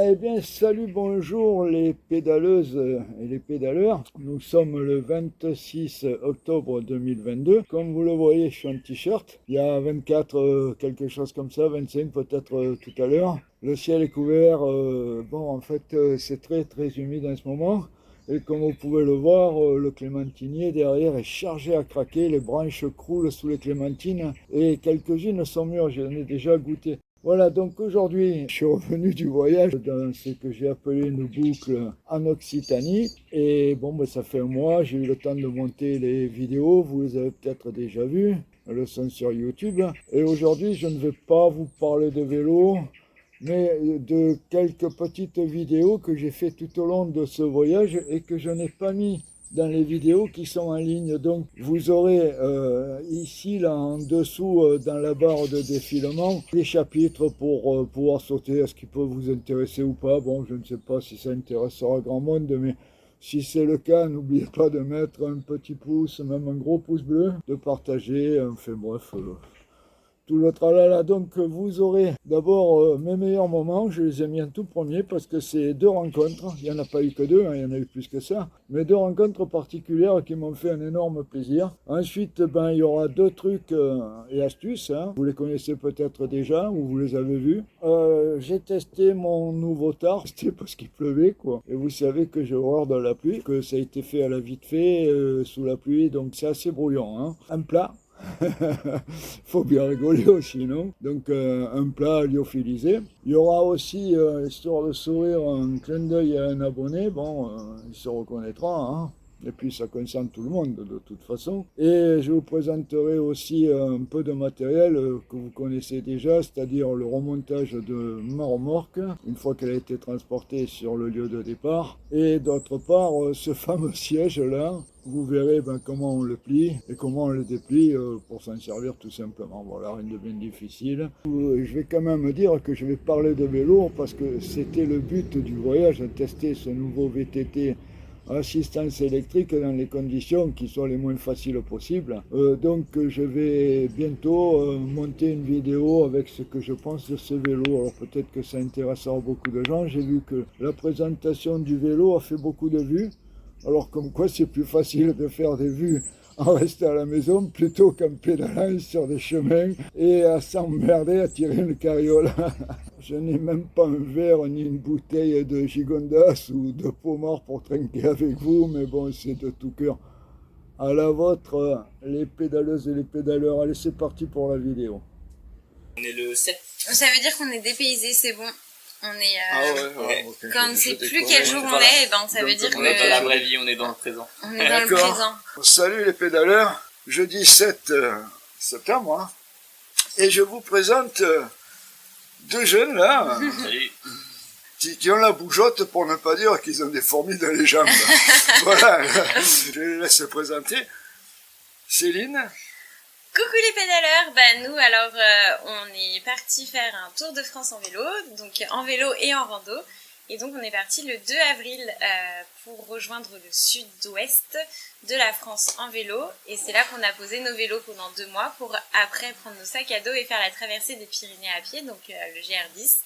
Eh bien, salut, bonjour les pédaleuses et les pédaleurs. Nous sommes le 26 octobre 2022. Comme vous le voyez, je suis en t-shirt. Il y a 24, quelque chose comme ça, 25 peut-être tout à l'heure. Le ciel est couvert. En fait, c'est très très humide en ce moment. Et comme vous pouvez le voir, le clémentinier derrière est chargé à craquer. Les branches croulent sous les clémentines et quelques-unes sont mûres. J'en ai déjà goûté. Voilà, donc aujourd'hui, je suis revenu du voyage dans ce que j'ai appelé une boucle en Occitanie. Et ça fait un mois, j'ai eu le temps de monter les vidéos, vous les avez peut-être déjà vues, elles sont sur YouTube. Et aujourd'hui, je ne vais pas vous parler de vélo, mais de quelques petites vidéos que j'ai fait tout au long de ce voyage et que je n'ai pas mis dans les vidéos qui sont en ligne. Donc vous aurez ici, là en dessous, dans la barre de défilement, les chapitres pour pouvoir sauter à ce qui peut vous intéresser ou pas. Bon, je ne sais pas si ça intéressera grand monde, mais si c'est le cas, n'oubliez pas de mettre un petit pouce, même un gros pouce bleu, de partager, enfin bref, tout le tralala. Donc vous aurez d'abord mes meilleurs moments, je les ai mis en tout premier parce que c'est deux rencontres, il n'y en a pas eu que deux, hein, il y en a eu plus que ça, mais deux rencontres particulières qui m'ont fait un énorme plaisir. Ensuite, il y aura deux trucs et astuces, hein. Vous les connaissez peut-être déjà ou vous les avez vus. J'ai testé mon nouveau tard, c'était parce qu'il pleuvait quoi, et vous savez que j'ai horreur de la pluie, que ça a été fait à la vite fait, sous la pluie, donc c'est assez brouillon, hein. Un plat. Faut bien rigoler aussi, non? Donc un plat lyophilisé. Il y aura aussi, histoire de sourire, un clin d'œil à un abonné. Il se reconnaîtra, hein. Et puis ça concerne tout le monde de toute façon. Et je vous présenterai aussi un peu de matériel que vous connaissez déjà, c'est-à-dire le remontage de ma remorque, une fois qu'elle a été transportée sur le lieu de départ. Et d'autre part, ce fameux siège-là, vous verrez comment on le plie et comment on le déplie pour s'en servir tout simplement. Voilà, rien de bien difficile. Je vais quand même dire que je vais parler de vélo parce que c'était le but du voyage, de tester ce nouveau VTT assistance électrique dans les conditions qui soient les moins faciles possibles. Donc je vais bientôt monter une vidéo avec ce que je pense de ce vélo. Alors peut-être que ça intéressera beaucoup de gens. J'ai vu que la présentation du vélo a fait beaucoup de vues. Alors comme quoi c'est plus facile de faire des vues en restant à la maison plutôt qu'en pédalant sur des chemins et à s'emmerder à tirer une carriole. Je n'ai même pas un verre ni une bouteille de Gigondas ou de Pommard pour trinquer avec vous, mais bon, c'est de tout cœur. À la vôtre, les pédaleuses et les pédaleurs. Allez, c'est parti pour la vidéo. On est le 7. Ça veut dire qu'on est dépaysé, c'est bon. On est. Okay. Quand on ne sait plus quel jour on est, ça veut dire on est dans la vraie vie, on est dans le présent. On est dans le présent. Salut les pédaleurs, jeudi 7 septembre, hein, et je vous présente deux jeunes là. Salut. Qui ont la bougeotte pour ne pas dire qu'ils ont des fourmis dans les jambes. Voilà, je les laisse se présenter. Céline. Coucou les pédaleurs, nous alors on est parti faire un tour de France en vélo, donc en vélo et en rando. Et donc on est parti le 2 avril pour rejoindre le sud-ouest de la France en vélo. Et c'est là qu'on a posé nos vélos pendant 2 mois pour après prendre nos sacs à dos et faire la traversée des Pyrénées à pied, donc le GR10.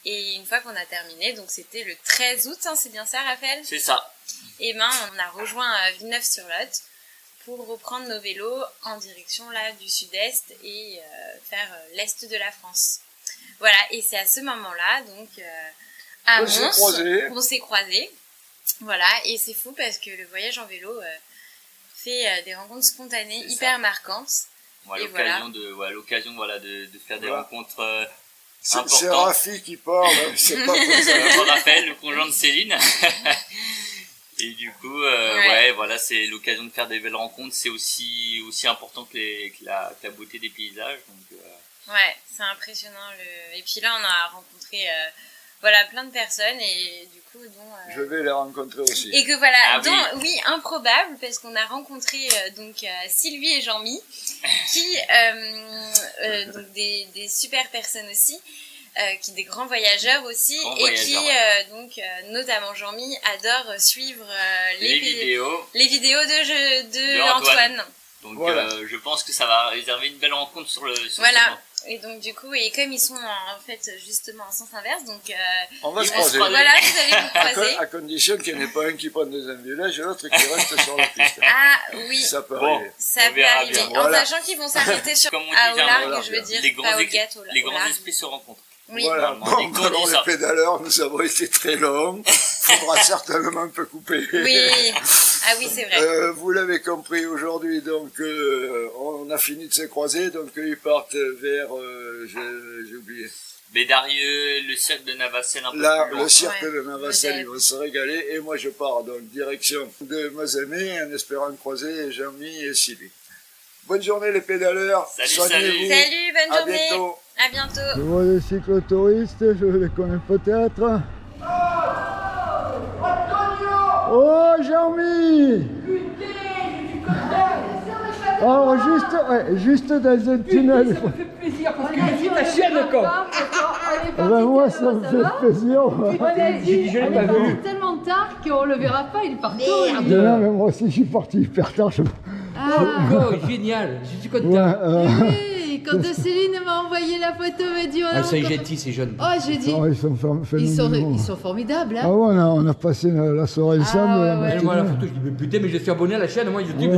Et une fois qu'on a terminé, donc c'était le 13 août, hein, c'est bien ça Raphaël? C'est ça. Et on a rejoint Villeneuve-sur-Lot pour reprendre nos vélos en direction là du sud-est et faire l'est de la France. Voilà, et c'est à ce moment-là, donc à Mons, qu'on s'est croisés. Voilà, et c'est fou parce que le voyage en vélo fait des rencontres spontanées hyper marquantes. Ouais, l'occasion de faire des rencontres importantes. C'est Rafi qui parle, c'est pas toi. Raphaël, le conjoint de Céline. Et du coup, c'est l'occasion de faire des belles rencontres. C'est aussi important que la beauté des paysages. Donc, ouais, c'est impressionnant. Et puis là, on a rencontré plein de personnes et du coup, je vais les rencontrer aussi. Et que oui, improbable, parce qu'on a rencontré Sylvie et Jean-Mi, qui donc des super personnes aussi. Des grands voyageurs aussi, notamment Jean-Mi adore suivre les vidéos de Antoine. Donc je pense que ça va réserver une belle rencontre sur le voilà. chemin. Et donc du coup, et comme ils sont en fait justement en sens inverse, donc On va Ils se vont se croiser. croiser. voilà, vous allez vous croiser. À condition qu'il n'y en ait pas un qui prenne des village et l'autre qui reste sur la piste. Ah oui, Ça peut Bon. arriver. ça On peut verra arriver. bien. En Voilà. sachant qu'ils vont s'arrêter sur Comme on dit, au tiens, largue, voilà. je veux dire, les grands, pas au ex- gâteau, les au grands large. esprits se rencontrent. Oui. Voilà, Normalement, bon, dès qu'on alors dit les ça. pédaleurs, nous avons été très longs. Faudra certainement un peu couper. Oui, ah oui, c'est vrai. Vous l'avez compris aujourd'hui, donc on a fini de se croiser, donc ils partent vers, j'ai oublié, Bédarieux, le cirque de Navassel un peu là, plus loin. le cirque Ouais, de Navassel, peut-être. ils vont se régaler, et moi je pars donc direction de Mazamet en espérant croiser Jean-Mi et Sylvie. Bonne journée les pédaleurs, Salut, soignez-vous, Salut, bonne à journée. bientôt. À bientôt. Je vois des cyclotouristes, je les connais peut-être. Oh Jean-Mi! Alors juste dans un tunnel. Ça me fait plaisir parce que je suis ta chienne quoi. Moi ça me fait plaisir. J'ai dit je l'ai pas vu. Tellement tard qu'on le verra pas, il est partout. Non, mais moi aussi je suis parti hyper tard. Oh, génial, je suis content. Oui, quand Céline m'a envoyé la photo, elle m'a dit Ah, c'est gentil, c'est jeune. Oh, j'ai dit, ils sont formidables. Ah Hein. ouais, on a passé la soirée ensemble. ouais, la ouais. matinée. Moi la photo, je dis mais putain mais je suis abonné à la chaîne, moi je dis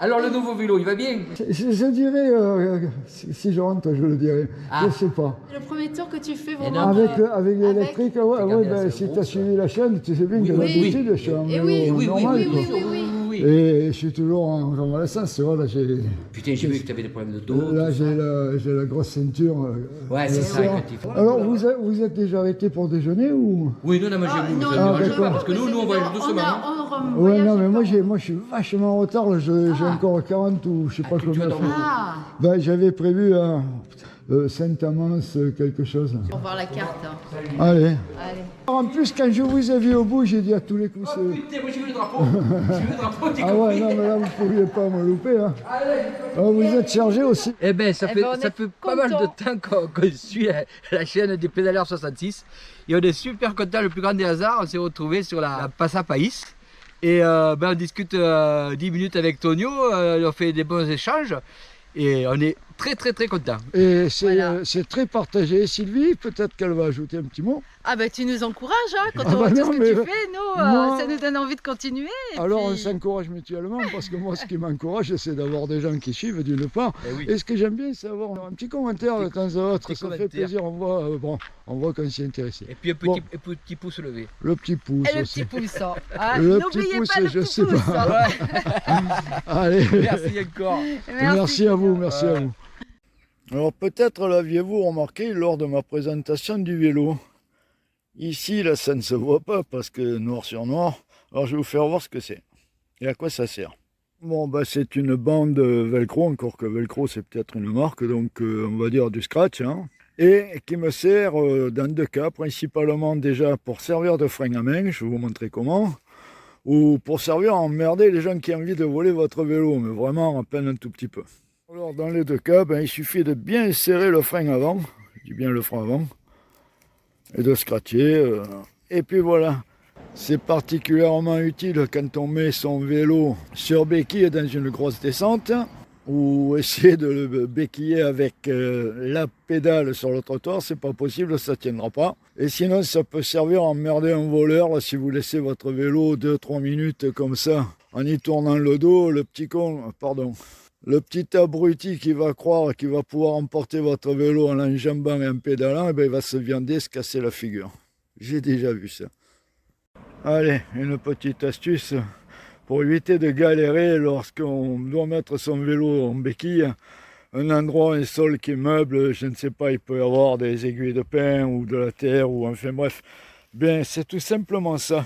Alors le nouveau vélo, il va bien? Je dirais, si je rentre, je le dirai. Ah. Je sais pas. Le premier tour que tu fais non, vraiment. Avec l'électrique, ouais, Regardez, ben, c'est si bon, tu as ça. suivi la chaîne, tu sais bien que Oui, d'habitude, je suis en Et vélo oui, normal. oui, quoi. oui. Et je suis toujours en convalescence, tu vois, là j'ai Putain, j'ai vu que tu avais des problèmes de dos. là, tout ça. j'ai la grosse ceinture. Ouais, c'est ça, soir. quand il faut. Alors, vous êtes déjà arrêté pour déjeuner ou? Oui, nous on a mangé Ah, vous, non, ça non, ne dérange d'accord. pas parce que nous on voyage doucement. hein. Ouais, non, mais moi je suis vachement en retard, là, j'ai encore 40 ou je sais pas tu vas combien. dormir. Ah, Ben, j'avais prévu Saint-Amance, quelque chose. on va voir la carte. Hein. Allez. Allez. En plus, quand je vous ai vu au bout, j'ai dit à tous les coups. Oh putain, moi j'ai vu le drapeau. J'ai vu le drapeau, t'es Ah ouais, compris. non, mais là, vous ne pouviez pas me louper. Hein. Ah, vous êtes chargé aussi. Eh ben, ça Eh fait, ben, on ça est fait pas mal de content. temps qu'on suit la chaîne des pédaleurs 66 et on est super content. Le plus grand des hasards, on s'est retrouvé sur la Passa País et ben, on discute 10 minutes avec Tonio, on fait des bons échanges et on est très content. Et c'est Voilà. c'est très partagé. Sylvie, peut-être qu'elle va ajouter un petit mot. Ah ben tu nous encourages hein, quand Ah on bah voit tout non, ce que mais tu fais, nous, moi- ça nous donne envie de continuer. et Alors, on puis- s'encourage mutuellement parce que moi, ce qui m'encourage, c'est d'avoir des gens qui suivent d'une part. Eh oui. Et ce que j'aime bien, c'est avoir un petit commentaire de temps à autre. petit Ça fait commentaire. plaisir. On voit qu'on s'y est intéressé. Et puis un Bon. petit pouce levé. Le petit pouce Et le aussi. petit pouce. Hein. Ah, Le n'oubliez petit pouce, pas le je petit sais pouce. pas. Hein. Allez. Merci encore. Merci à vous, merci à vous. Alors peut-être l'aviez-vous remarqué lors de ma présentation du vélo. Ici, là, ça ne se voit pas parce que noir sur noir. Alors je vais vous faire voir ce que c'est et à quoi ça sert. Bon, bah, c'est une bande velcro, encore que velcro c'est peut-être une marque, donc on va dire du scratch, hein, et qui me sert dans deux cas, principalement déjà pour servir de frein à main, je vais vous montrer comment, ou pour servir à emmerder les gens qui ont envie de voler votre vélo, mais vraiment à peine un tout petit peu. Alors dans les deux cas, ben, il suffit de bien serrer le frein avant, je dis bien le frein avant, et de scratcher, et puis voilà. C'est particulièrement utile quand on met son vélo sur béquille dans une grosse descente, ou essayer de le béquiller avec la pédale sur le trottoir, c'est pas possible, ça tiendra pas. Et sinon, ça peut servir à emmerder un voleur, là, si vous laissez votre vélo 2-3 minutes comme ça, en y tournant le dos, le petit con, pardon, le petit abruti qui va croire qu'il va pouvoir emporter votre vélo en l'enjambant et en pédalant, eh ben, il va se viander, se casser la figure. J'ai déjà vu ça. Allez, une petite astuce pour éviter de galérer lorsqu'on doit mettre son vélo en béquille. Un endroit, un sol qui est meuble, je ne sais pas, il peut y avoir des aiguilles de pin ou de la terre, ou enfin bref. Bien, c'est tout simplement ça.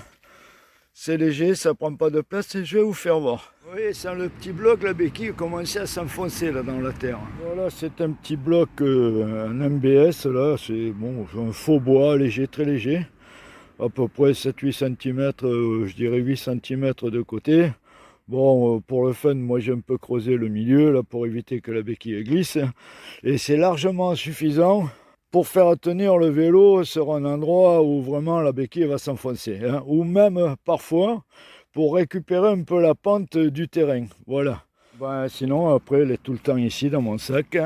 C'est léger, ça prend pas de place et je vais vous faire voir. Vous voyez, sans le petit bloc, la béquille commençait à s'enfoncer là dans la terre. Voilà, c'est un petit bloc, un MBS là, c'est bon, un faux bois léger, très léger. À peu près 7-8 cm, je dirais 8 cm de côté. Bon, pour le fun, moi j'ai un peu creusé le milieu là pour éviter que la béquille glisse. Et c'est largement suffisant pour faire tenir le vélo sur un endroit où vraiment la béquille va s'enfoncer. Hein, ou même parfois pour récupérer un peu la pente du terrain. Voilà. Ben, sinon, après, elle est tout le temps ici dans mon sac.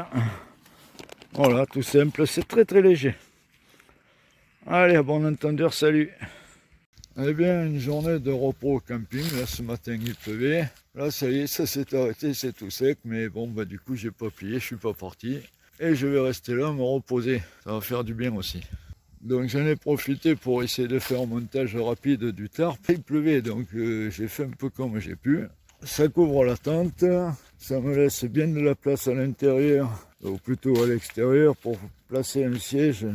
Voilà, tout simple, c'est très très léger. Allez, à bon entendeur, salut. Eh bien, une journée de repos au camping. Là, ce matin, il pleuvait. Là, ça y est, ça s'est arrêté, c'est tout sec. Mais bon, bah, du coup, j'ai pas plié, je suis pas parti. Et je vais rester là, me reposer. Ça va faire du bien aussi. Donc, j'en ai profité pour essayer de faire un montage rapide du tarp. Il pleuvait, donc j'ai fait un peu comme j'ai pu. Ça couvre la tente. Ça me laisse bien de la place à l'intérieur, ou plutôt à l'extérieur, pour placer un siège.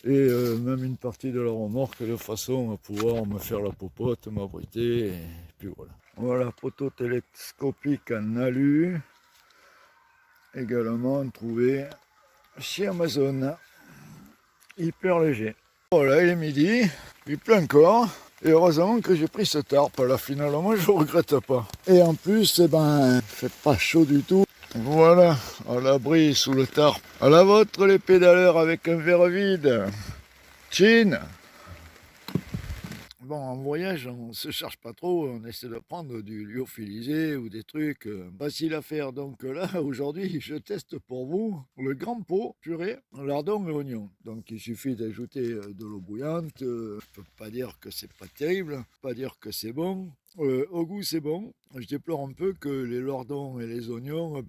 Et même une partie de la remorque de façon à pouvoir me faire la popote, m'abriter, et puis voilà. Voilà, poteau télescopique en alu, également trouvé chez Amazon, hyper léger. Voilà, il est midi, il pleut encore, et heureusement que j'ai pris ce tarp, là finalement je ne regrette pas. Et en plus, eh ben, il fait pas chaud du tout. Voilà, à l'abri sous le tarp. À la vôtre les pédaleurs avec un verre vide. Chine. Bon, en voyage, on ne se charge pas trop, on essaie de prendre du lyophilisé ou des trucs faciles à faire. Donc là, aujourd'hui, je teste pour vous le grand pot purée, lardon et oignon. Donc il suffit d'ajouter de l'eau bouillante. Je ne peux pas dire que c'est pas terrible, pas dire que c'est bon. Au goût, c'est bon. Je déplore un peu que les lardons et les oignons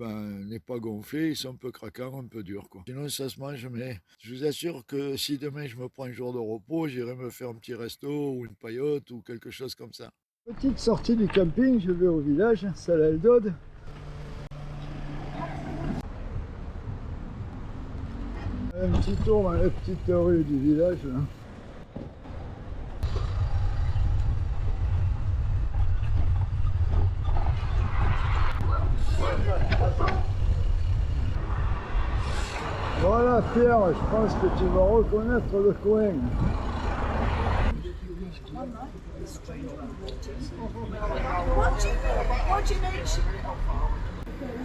n'aient pas gonflé, ils sont un peu craquants, un peu durs, quoi. Sinon, ça se mange, mais je vous assure que si demain je me prends un jour de repos, j'irai me faire un petit resto ou une paillote ou quelque chose comme ça. Petite sortie du camping, je vais au village, Salalldod. Un petit tour dans la petite rue du village, là. Voilà Pierre, je pense que tu vas reconnaître le coin.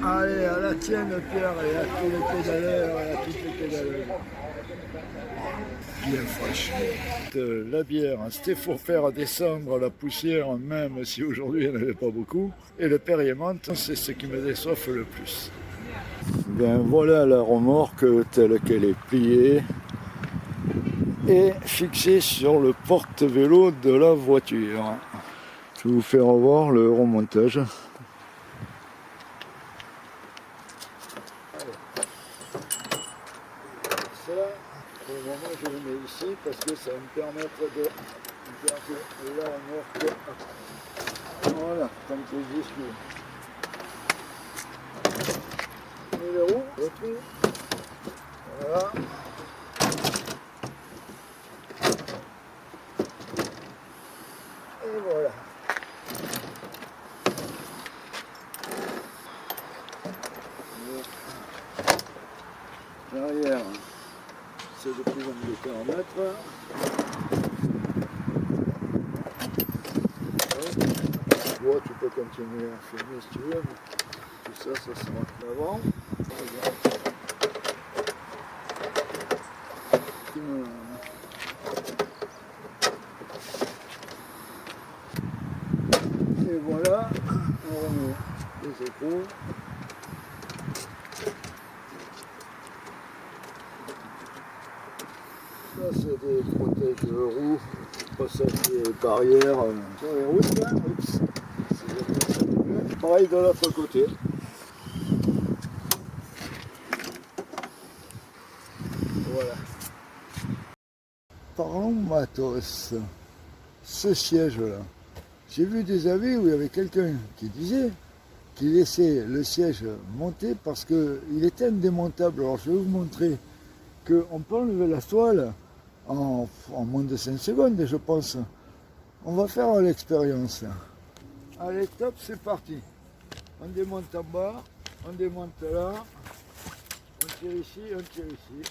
Allez, à la tienne Pierre, et à tous les pédaleurs, et à toutes les pédaleuses. Bien fraîche. La bière, c'était pour faire descendre la poussière, même si aujourd'hui il n'y en avait pas beaucoup. Et le Perrier-Menthe, c'est ce qui me déçoit le plus. Bien voilà la remorque telle qu'elle est pliée et fixée sur le porte-vélo de la voiture. Je vais vous faire voir le remontage. Ça, pour le moment je le mets ici parce que ça va me permettre de garder la remorque. Voilà, comme j'y suis. Et les roues, voilà. Et voilà. L'arrière, c'est de plus en plus de paramètres. Ouais, tu peux continuer à filmer si tu veux. Tout ça, ça sera l'avant. Et voilà, on remet les écrous. Ça c'est des protèges de roues, passage des barrières sur les routes. Hein. Oups. Pareil de l'autre côté. Voilà. Parlons matos. Ce siège-là. J'ai vu des avis où il y avait quelqu'un qui disait qu'il laissait le siège monter parce qu'il était indémontable. Alors je vais vous montrer qu'on peut enlever la toile en moins de 5 secondes, je pense. On va faire l'expérience. Allez, top, c'est parti. On démonte en bas, on démonte là, on tire ici, on tire ici.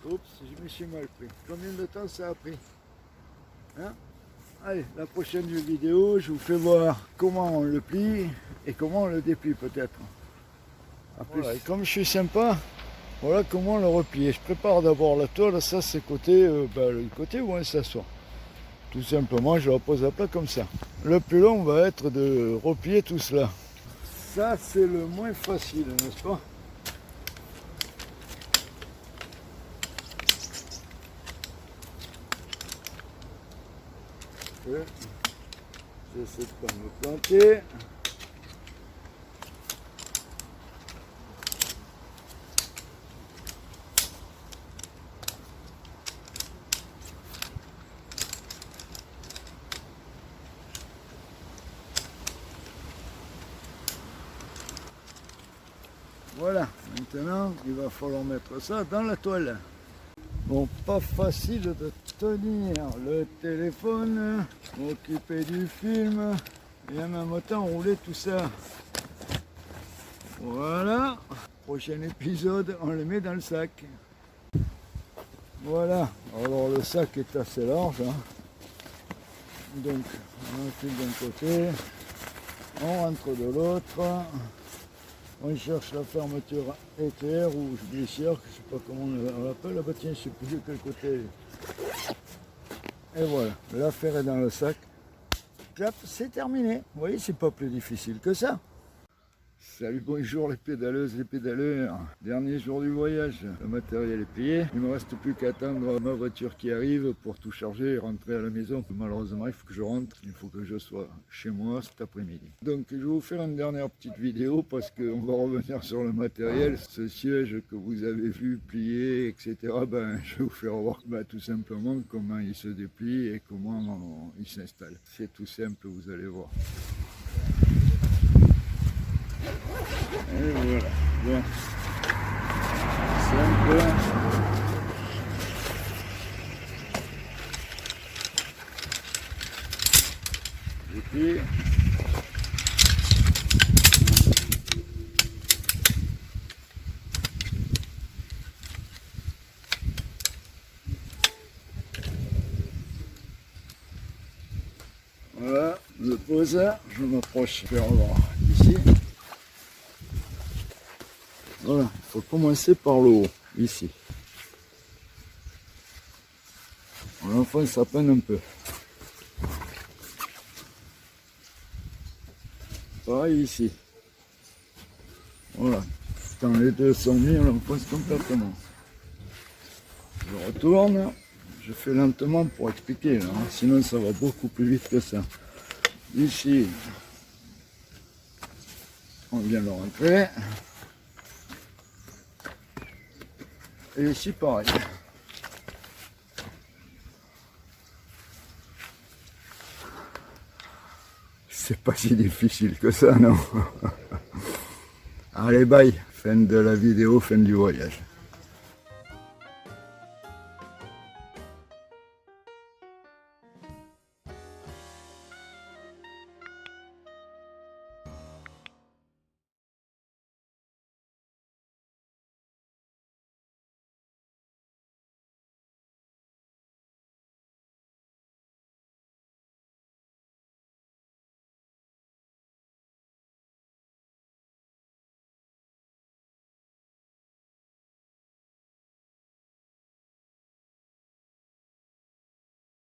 Oups, je me suis mal pris. Combien de temps ça a pris, hein? Allez, la prochaine vidéo, je vous fais voir comment on le plie et comment on le déplie peut-être. Voilà, et comme je suis sympa, voilà comment on le replie. Je prépare d'abord la toile, ça c'est le côté où on s'assoit. Tout simplement, je la pose à plat comme ça. Le plus long va être de replier tout cela. Ça c'est le moins facile, n'est-ce pas? peu. J'essaie de pas me planter. Voilà, maintenant il va falloir mettre ça dans la toile. Bon, pas facile de tenir le téléphone, m'occuper du film et en même temps rouler tout ça. Voilà, prochain épisode, on le met dans le sac. Voilà, alors le sac est assez large, hein. Donc on enfile d'un côté, on rentre de l'autre. On cherche la fermeture éclair ou glissière, je ne sais pas comment on l'appelle, bah tiens, je ne sais plus de quel côté. Et voilà, l'affaire est dans le sac. Clap, c'est terminé. Vous voyez, c'est pas plus difficile que ça. Salut, bonjour les pédaleuses, les pédaleurs. Dernier jour du voyage, le matériel est payé. Il ne me reste plus qu'à attendre ma voiture qui arrive pour tout charger et rentrer à la maison. Malheureusement, il faut que je rentre, il faut que je sois chez moi cet après-midi. Donc je vais vous faire une dernière petite vidéo parce qu'on va revenir sur le matériel. Ce siège que vous avez vu plier, etc. Ben, je vais vous faire voir tout simplement comment il se déplie et comment il s'installe. C'est tout simple, vous allez voir. Et voilà, bon, simple. Et puis, voilà, je pose, je m'approche vers voir ici. Voilà, il faut commencer par le haut, ici. On enfonce à peine un peu. Pareil ici. Voilà, quand les deux sont mis, on enfonce complètement. Je retourne, je fais lentement pour expliquer, là, hein, sinon ça va beaucoup plus vite que ça. Ici, on vient le rentrer. Et ici pareil. C'est pas si difficile que ça, non? Allez, bye. Fin de la vidéo, fin du voyage.